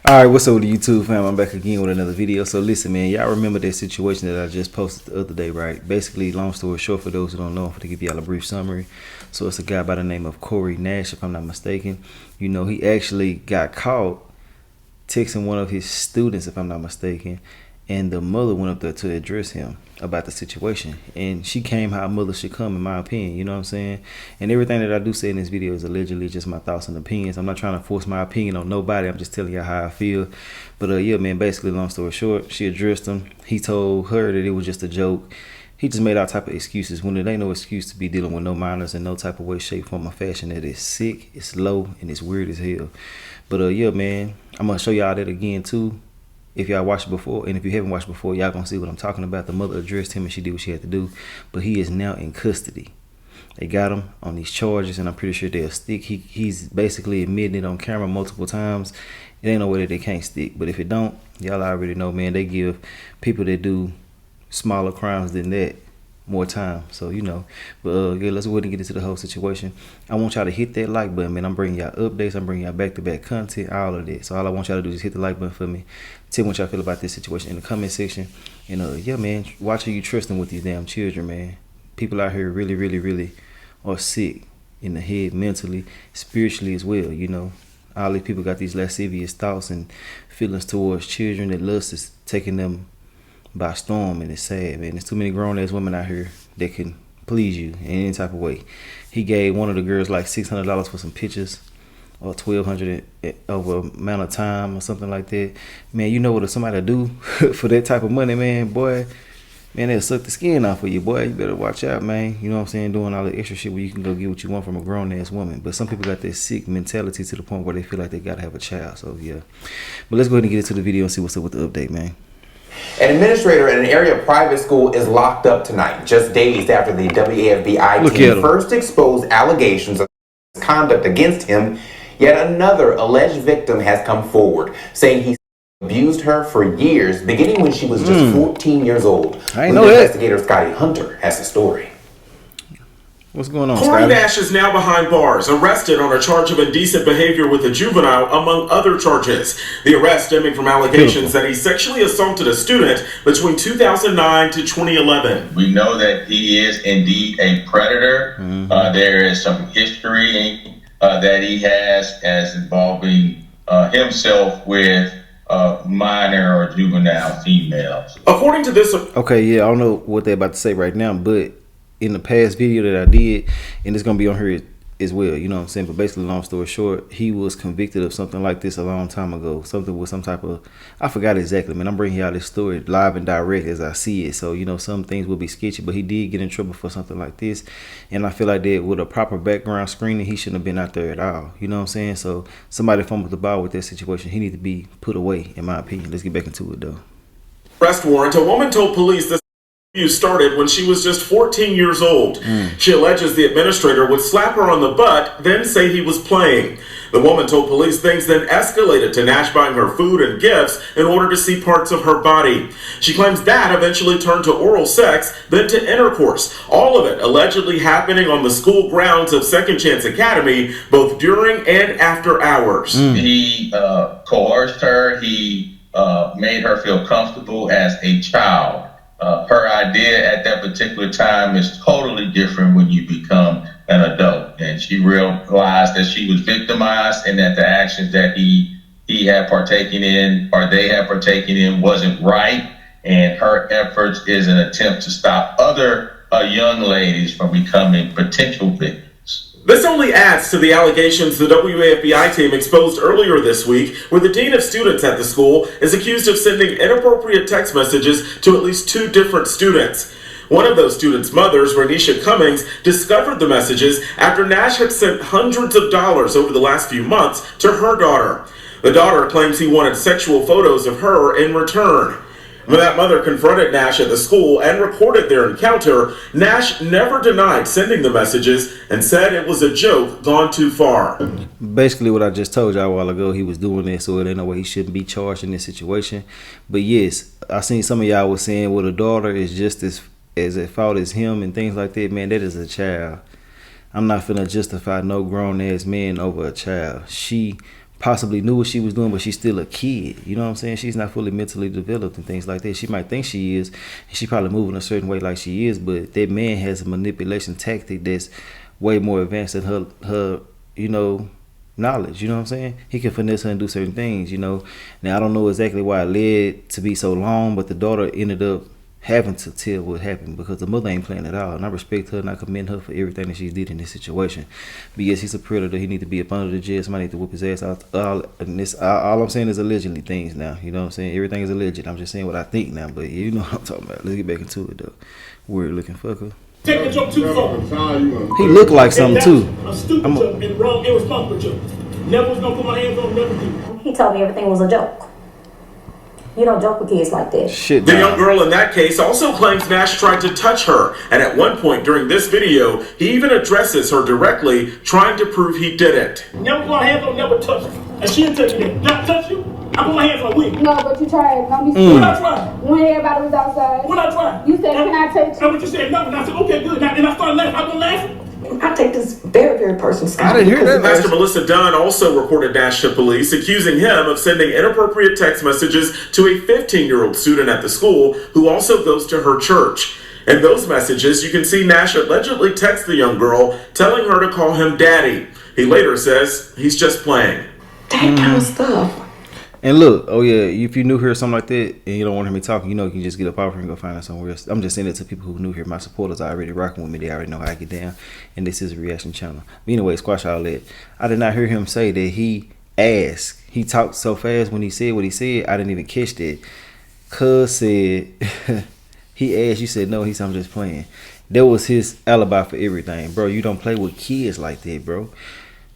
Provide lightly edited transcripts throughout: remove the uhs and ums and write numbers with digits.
Alright, what's up with the YouTube fam? I'm back again with another video. So listen, man, y'all remember that situation that I just posted the other day, right? Basically, long story short, for those who don't know, I'm going to give y'all a brief summary. So it's a guy by the name of Corey Nash, if I'm not mistaken. You know, he actually got caught texting one of his students, if I'm not mistaken, and the mother went up there to address him about the situation, and she came how a mother should come, in my opinion. You know what I'm saying? And everything that I do say in this video is allegedly just my thoughts and opinions. I'm not trying to force my opinion on nobody. I'm just telling you how I feel. But yeah, man, basically, long story short, she addressed him. He told her that it was just a joke. He just made all type of excuses when it ain't no excuse to be dealing with no minors in no type of way, shape, form, or fashion. That is sick, it's low, and it's weird as hell. But yeah, man, I'm gonna show y'all that again too. If y'all watched it before, and if you haven't watched before, y'all gonna see what I'm talking about. The mother addressed him and she did what she had to do, but he is now in custody. They got him on these charges, and I'm pretty sure they'll stick. He's basically admitting it on camera multiple times. It ain't no way that they can't stick, but if it don't, y'all already know, man, they give people that do smaller crimes than that more time. So you know, but yeah, let's go ahead and get into the whole situation. I want y'all to hit that like button, man. I'm bringing y'all updates, I'm bringing y'all back-to-back content, all of that. So all I want y'all to do is hit the like button for me. Tell me what y'all feel about this situation in the comment section. And yeah, man, watch who you trusting with these damn children, man. People out here really are sick in the head, mentally, spiritually as well. You know, all these people got these lascivious thoughts and feelings towards children. That lust is taking them by storm, and it's sad, man. There's too many grown-ass women out here that can please you in any type of way. He gave one of the girls like $600 for some pictures, or $1,200 over amount of time or something like that. Man, you know what somebody do for that type of money, man, boy, man, they'll suck the skin off of you, boy. You better watch out, man. You know what I'm saying? Doing all the extra shit where you can go get what you want from a grown-ass woman. But some people got that sick mentality to the point where they feel like they gotta have a child. So yeah. But let's go ahead and get into the video and see what's up with the update, man. An administrator at an area private school is locked up tonight, just days after the WAFB team first exposed allegations of conduct against him. Yet another alleged victim has come forward, saying he abused her for years, beginning when she was just 14 years old. I know that. Investigator Scotty Hunter has the story. What's going on, Corey Scotty? Nash is now behind bars, arrested on a charge of indecent behavior with a juvenile, among other charges. The arrest stemming from allegations that he sexually assaulted a student between 2009 to 2011. We know that he is indeed a predator. There is some history that he has as involving himself with minor or juvenile females. According to this... Okay, yeah, I don't know what they're about to say right now, but in the past video that I did, and it's gonna be on here as well, you know what I'm saying? But basically, long story short, he was convicted of something like this a long time ago. Something with some type of, I forgot exactly, man. I'm bringing y'all this story live and direct as I see it. So, you know, some things will be sketchy, but he did get in trouble for something like this. And I feel like that with a proper background screening, he shouldn't have been out there at all. You know what I'm saying? So somebody fumbled the ball with that situation. He needs to be put away, in my opinion. Let's get back into it, though. Arrest warrant, a woman told police this abuse started when she was just 14 years old. She alleges the administrator would slap her on the butt, then say he was playing. The woman told police things then escalated to Nash buying her food and gifts in order to see parts of her body. She claims that eventually turned to oral sex, then to intercourse. All of it allegedly happening on the school grounds of Second Chance Academy, both during and after hours. He coerced her. He made her feel comfortable as a child. Her idea at that particular time is totally different when you become an adult. And she realized that she was victimized and that the actions that he had partaken in, or they had partaken in, wasn't right. And her efforts is an attempt to stop other young ladies from becoming potential victims. This only adds to the allegations the WAFBI team exposed earlier this week, where the dean of students at the school is accused of sending inappropriate text messages to at least 2 different students. One of those students' mothers, Renisha Cummings, discovered the messages after Nash had sent hundreds of dollars over the last few months to her daughter. The daughter claims he wanted sexual photos of her in return. When that mother confronted Nash at the school and recorded their encounter, Nash never denied sending the messages and said it was a joke gone too far. Basically what I just told y'all a while ago, he was doing this, so it ain't no way he shouldn't be charged in this situation. But yes, I seen some of y'all was saying, well, the daughter is just as at fault as him and things like that. Man, that is a child. I'm not finna justify no grown ass man over a child. She possibly knew what she was doing, but she's still a kid. You know what I'm saying? She's not fully mentally developed and things like that. She might think she is, and she probably moving a certain way like she is, but that man has a manipulation tactic that's way more advanced than her knowledge. You know what I'm saying? He can finesse her and do certain things, Now, I don't know exactly why it led to be so long, but the daughter ended up having to tell what happened because the mother ain't playing at all. And I respect her and I commend her for everything that she did in this situation. But yes, he's a predator. He need to be up under the jail. Somebody need to whoop his ass out. All I'm saying is allegedly things now. You know what I'm saying? Everything is alleged. I'm just saying what I think now. But you know what I'm talking about. Let's get back into it though. Weird looking fucker. Take the joke too far. He look like something too. A stupid joke and wrong, irresponsible joke. Never was gonna put my hands on, never do. He told me everything was a joke. You don't joke with kids like that. Shit. The young girl in that case also claims Nash tried to touch her, and at one point during this video, he even addresses her directly, trying to prove he didn't. Never put my hands on, never touch her. And she'll tell you that. Not touch you? I put my hands on weed. No, but you tried. Don't be When stupid. I tried. When everybody was outside. When I tried. You said, can I touch you? And what you said, no. And I said, okay, good. Now, and I started laughing. I was laughing. I take this very, very personal. I didn't hear that. Pastor Melissa Dunn also reported Nash to police, accusing him of sending inappropriate text messages to a 15-year-old student at the school who also goes to her church. In those messages, you can see Nash allegedly text the young girl, telling her to call him daddy. He later says he's just playing. That kind of stuff. And look, oh yeah, if you new here or something like that, and you don't want to hear me talking, you can just get up off here and go find out somewhere else. I'm just saying it to people who new here. My supporters are already rocking with me. They already know how I get down. And this is a reaction channel. But anyway, squash all that. I did not hear him say that he asked. He talked so fast when he said what he said, I didn't even catch that. Cuz said, he asked, you said no, he said I'm just playing. That was his alibi for everything. Bro, you don't play with kids like that, bro.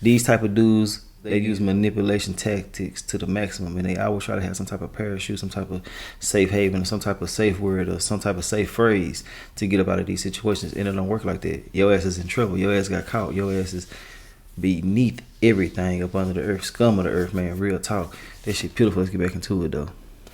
These type of dudes, they use manipulation tactics to the maximum, and they always try to have some type of parachute, some type of safe haven, or some type of safe word, or some type of safe phrase to get up out of these situations, and it don't work like that. Your ass is in trouble. Your ass got caught. Your ass is beneath everything up under the earth, scum of the earth, man. Real talk. That shit beautiful. Let's get back into it, though.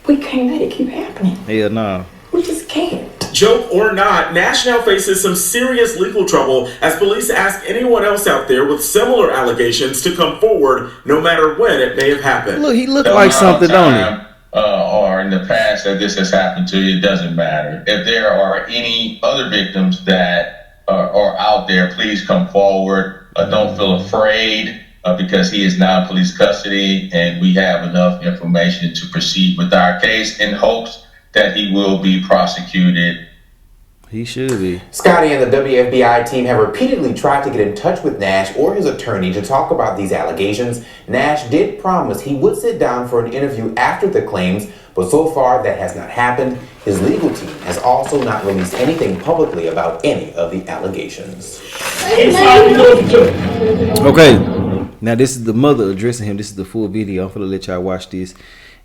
We can't let it keep happening. Hell nah. We just can't. Joke or not, Nash now faces some serious legal trouble as police ask anyone else out there with similar allegations to come forward, no matter when it may have happened. Look, he looked like something, don't he? Or in the past that this has happened to you, it doesn't matter. If there are any other victims that are out there, please come forward. Don't feel afraid because he is now in police custody, and we have enough information to proceed with our case in hopes that he will be prosecuted. He should be. Scotty and the WFBI team have repeatedly tried to get in touch with Nash or his attorney to talk about these allegations. Nash did promise he would sit down for an interview after the claims, but so far that has not happened. His legal team has also not released anything publicly about any of the allegations. Okay, now this is the mother addressing him. This is the full video. I'm gonna let y'all watch this,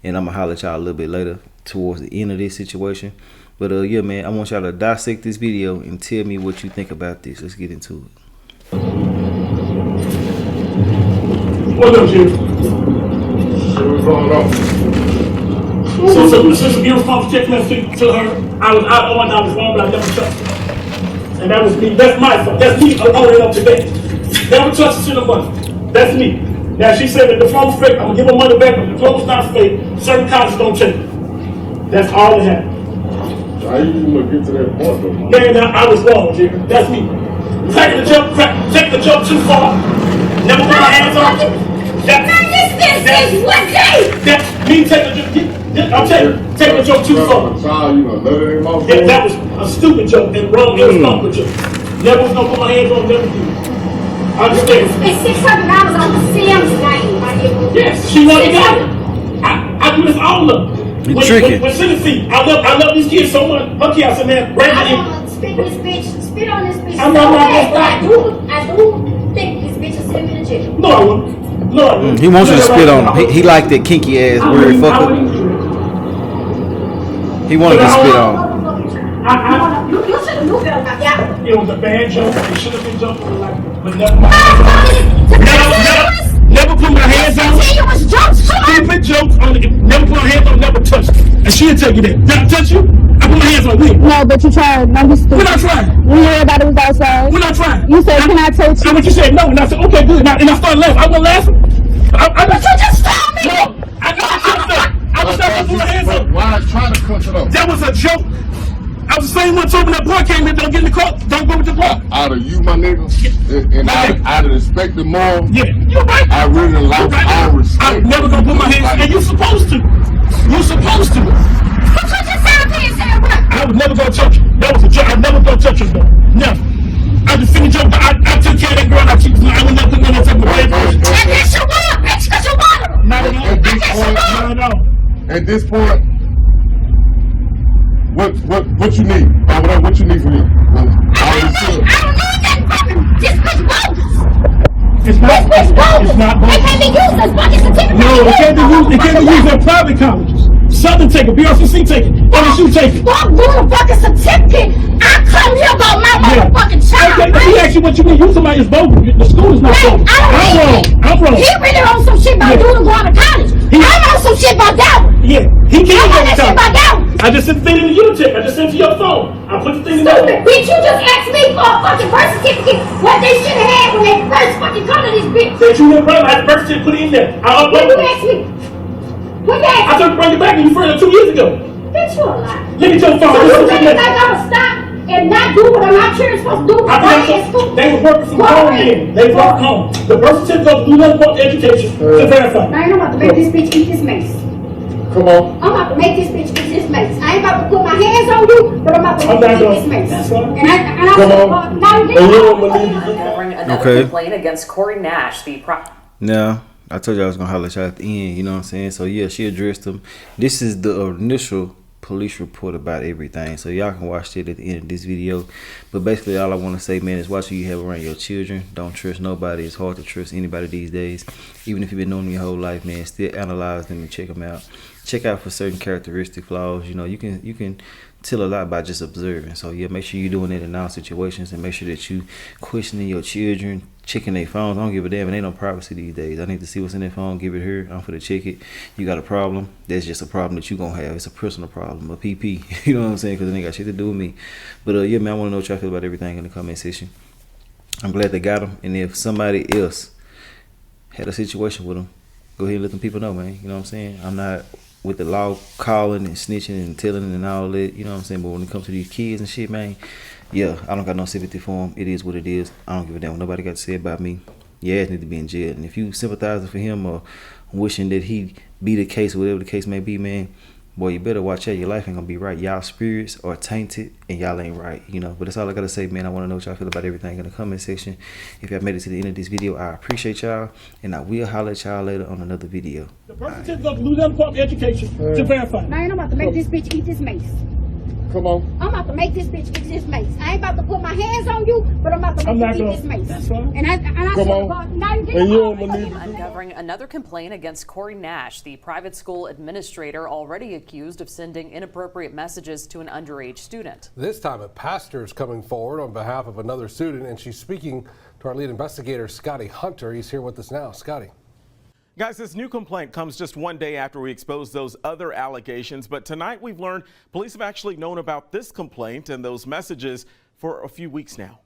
and I'm gonna holler at y'all a little bit later towards the end of this situation. But yeah, man, I want y'all to dissect this video and tell me what you think about this. Let's get into it. What up, Jim? So since you responsible text message to her, I was wrong, but I never trusted her. And that was me. That's my fault. That's me owning up today. Never trusted to the money. That's me. Now she said that the phone's fake. I'm gonna give her money back, but the clothes not fake. Certain colleges don't take it. That's all that happened. How you even get to that point, though? Man, I was wrong, Jimmy. That's me. Take the jump too far. Never put my hands on it. That's me taking I'm taking the joke too far. Yeah, that was a stupid joke and wrong, irresponsible joke. Never was gonna put my hands on, never do. I understand. It's $600 on the Sam's name. Yes, she wanted it. I do this all of them. When Tennessee, I love these kids so much. Her kids, I said, man, I don't spit on this bitch. I'm not I do think this bitch is sitting in the jail. No, I wouldn't. No, I wouldn't. He wants you to spit on him. He liked that kinky ass weird fucker. He wanted to spit on him. You should have knew better about that. It was a bad joke. It should have been jumping like, but never mind. Never put my hands on it. Continuous jokes. Stupid jokes on it. Never put my hands on it, never touch it. And she'll tell you that. Did I touch you? I put my hands on it. No, but you tried. Don't be stupid. When I tried. When everybody was outside. When I tried. You said, can I touch you? And when you said no, and I said, okay, good. Now, and I started laughing. I wasn't laughing. But you just told me! No, I was not gonna put my hands up. Why I trying to cut it off? That was a joke. I was the same one told me that boy came in, don't get in the car, don't go with the boy. Out of you, my nigga, and out of respect the more. Yeah, you're right. I really lost all respect. I'm never gonna put my hands up, and you're supposed to. You're supposed to. But you just said me and said what? I was never gonna touch you. That was a joke. I never gonna touch you, though. Never. I just finished joke, but I took care of that girl. I would never put my hands up with that person. And yes, you would, bitch, because you wanted her. Not at all. Not at all. At this point, what you need? What you need from me? I don't need nothing from him. This bitch bogus. It's not bogus. It can't be used as fucking certificate. No, it can't be used at private colleges. Southern take it, BRCC take it, LSU take it. Fuck motherfucking certificate. I come here about my motherfucking child. Okay, he asked you what you need. You somebody is bogus. The school is not bogus. I'm wrong. He really on some shit about doing going to college. I'm on some shit about that one. Yeah, he can't go to shit about that one. I just sent the thing in the Unitech. I just sent it to your phone. I put the thing in the Stupid bitch, you just asked me for a fucking birth certificate. What they should have had when they first fucking come to this bitch. That you didn't bring. I had the birth certificate put it in there. I When uploaded you it. asked me. When you asked I took bring it back and you further 2 years ago. Bitch, you a lie. Let me tell the phone. So you really think I'ma stop and not do what my children supposed to do? They were working from home then. They worked home. The birth certificate do nothing but education to verify. Now I'm about to make this bitch eat this mace. Come on. I'm about to make this bitch eat this mace. I ain't about to put my hands on you, but I'm about to make you eat this mace. That's right. And I Come on. now you Covering another complaint against Corey Nash, Now, I told you I was gonna holler at y'all at the end, you know what I'm saying? So yeah, she addressed him. This is the initial police report about everything. So y'all can watch it at the end of this video. But basically all I want to say, man, is watch who you have around your children. Don't trust nobody. It's hard to trust anybody these days. Even if you've been knowing them your whole life, man, still analyze them and check them out. Check out for certain characteristic flaws. You know, you can tell a lot by just observing. So yeah, make sure you're doing it in all situations, and make sure that you questioning your children, checking their phones. I don't give a damn. It ain't no privacy these days. I need to see what's in their phone. Give it here. I'm for to check it. You got a problem? That's just a problem that you gonna have. It's a personal problem, a PP. You know what I'm saying? Because it ain't got shit to do with me. But yeah, man, I want to know what y'all feel about everything in the comment section. I'm glad they got him. And if somebody else had a situation with him, go ahead and let them people know, man. You know what I'm saying? I'm not with the law calling and snitching and telling and all that. You know what I'm saying? But when it comes to these kids and shit, man, yeah, I don't got no sympathy for them. It is what it is. I don't give a damn what nobody got to say about me. Your ass need to be in jail. And if you sympathizing for him or wishing that he be the case, whatever the case may be, man, boy, you better watch out. Your life ain't gonna be right. Y'all spirits are tainted and y'all ain't right, you know. But that's all I gotta say, man. I want to know what y'all feel about everything in the comment section. If y'all made it to the end of this video, I appreciate y'all, and I will holler at y'all later on another video. The birth certificate do nothing but education to verify. Now I'm about to make this bitch eat this mace. Come on. I'm about to make this bitch eat this mace. I ain't about to put my hands on you, but I'm about to make you eat this mace. That's right. And I Come on. now you And you don't believe uncovering another complaint against Corey Nash, the private school administrator already accused of sending inappropriate messages to an underage student. This time a pastor is coming forward on behalf of another student, and she's speaking to our lead investigator, Scotty Hunter. He's here with us now. Scotty. Guys, this new complaint comes just one day after we exposed those other allegations, but tonight we've learned police have actually known about this complaint and those messages for a few weeks now.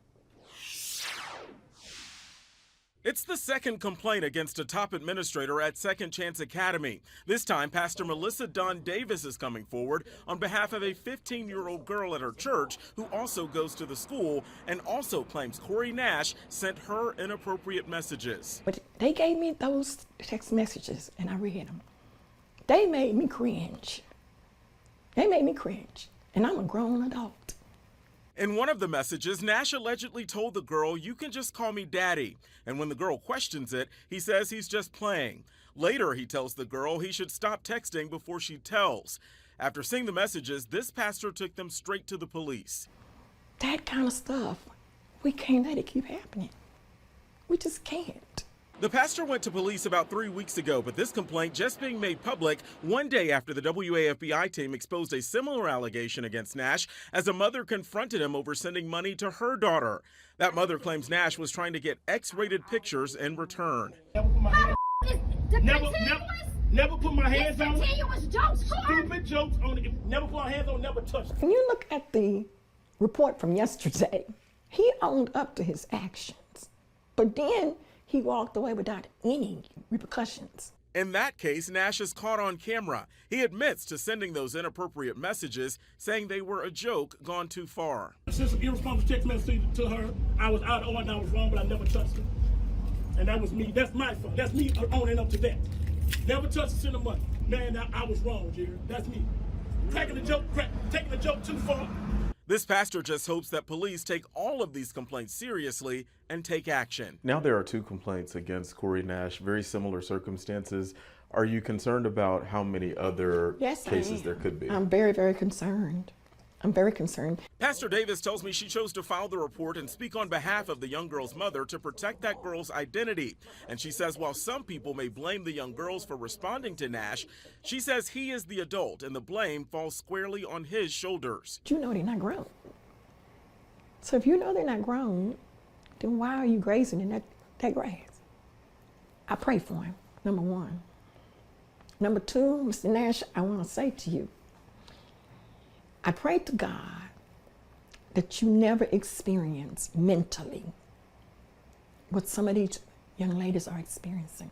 It's the second complaint against a top administrator at Second Chance Academy. This time, Pastor Melissa Dawn Davis is coming forward on behalf of a 15-year-old girl at her church who also goes to the school and also claims Corey Nash sent her inappropriate messages. But they gave me those text messages and I read them. They made me cringe. They made me cringe. And I'm a grown adult. In one of the messages, Nash allegedly told the girl, "You can just call me daddy." And when the girl questions it, he says he's just playing. Later, he tells the girl he should stop texting before she tells. After seeing the messages, this pastor took them straight to the police. That kind of stuff, we can't let it keep happening. We just can't. The pastor went to police about 3 weeks ago, but this complaint just being made public one day after the WAFBI team exposed a similar allegation against Nash as a mother confronted him over sending money to her daughter. That mother claims Nash was trying to get X-rated pictures in return. Never put my hands on it. Continuous jokes, Stupid jokes on it. Never put my hands on it, never touched it. When you look at the report from yesterday, he owned up to his actions. But then He walked away without any repercussions. In that case, Nash is caught on camera. He admits to sending those inappropriate messages, saying they were a joke gone too far. Since an irresponsible text message to her, I was out on, I was wrong, but I never touched her. And that was me. That's my fault. That's me owning up to that. Never touched her, send her money. Man, I was wrong, Jerry. That's me. Taking the joke too far. This pastor just hopes that police take all of these complaints seriously and take action. Now there are 2 complaints against Corey Nash, very similar circumstances. Are you concerned about how many other cases there could be? I'm very, very concerned. I'm very concerned. Pastor Davis tells me she chose to file the report and speak on behalf of the young girl's mother to protect that girl's identity. And she says while some people may blame the young girls for responding to Nash, she says he is the adult and the blame falls squarely on his shoulders. You know they're not grown. So if you know they're not grown, then why are you grazing in that grass? I pray for him, number 1. Number 2, Mr. Nash, I want to say to you, I pray to God that you never experience mentally what some of these young ladies are experiencing.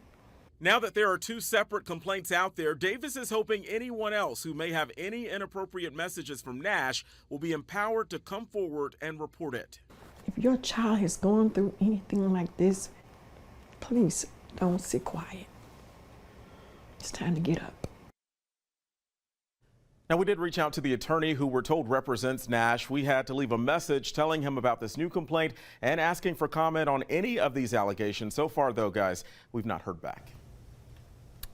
Now that there are 2 separate complaints out there, Davis is hoping anyone else who may have any inappropriate messages from Nash will be empowered to come forward and report it. If your child has gone through anything like this, please don't sit quiet. It's time to get up. Now, we did reach out to the attorney who we're told represents Nash. We had to leave a message telling him about this new complaint and asking for comment on any of these allegations. So far, though, guys, we've not heard back.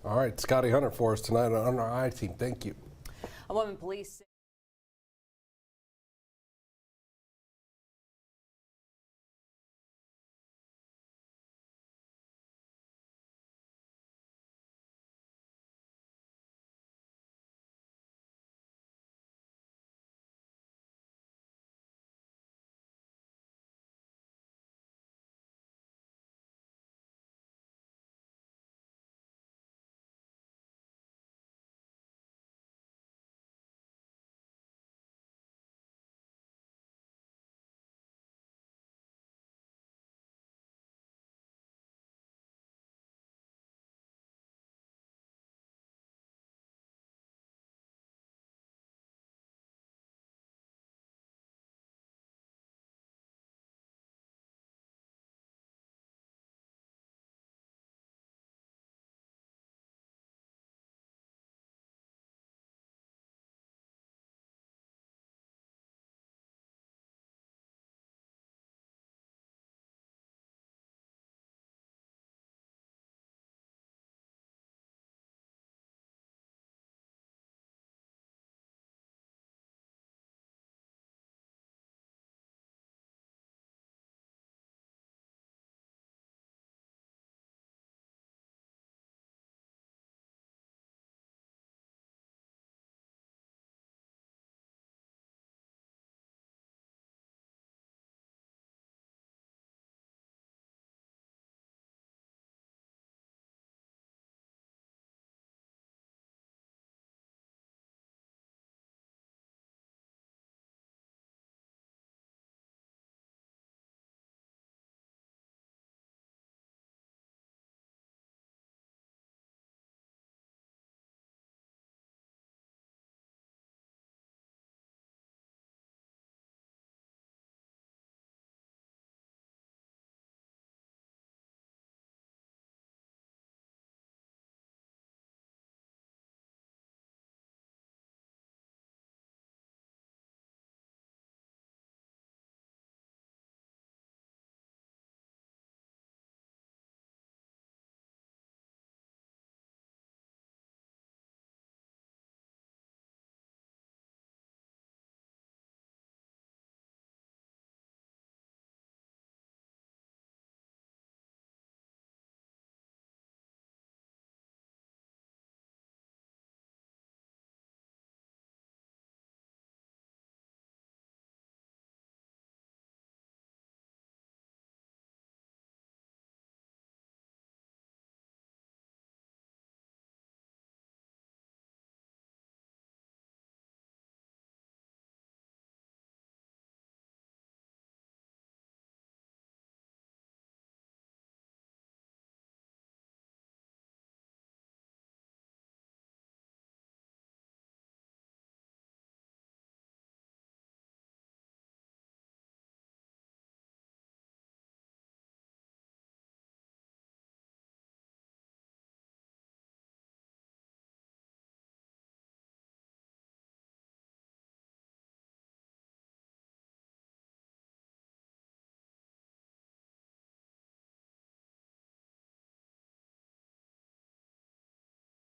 All right, Scotty Hunter for us tonight on our I-Team. Thank you. A woman police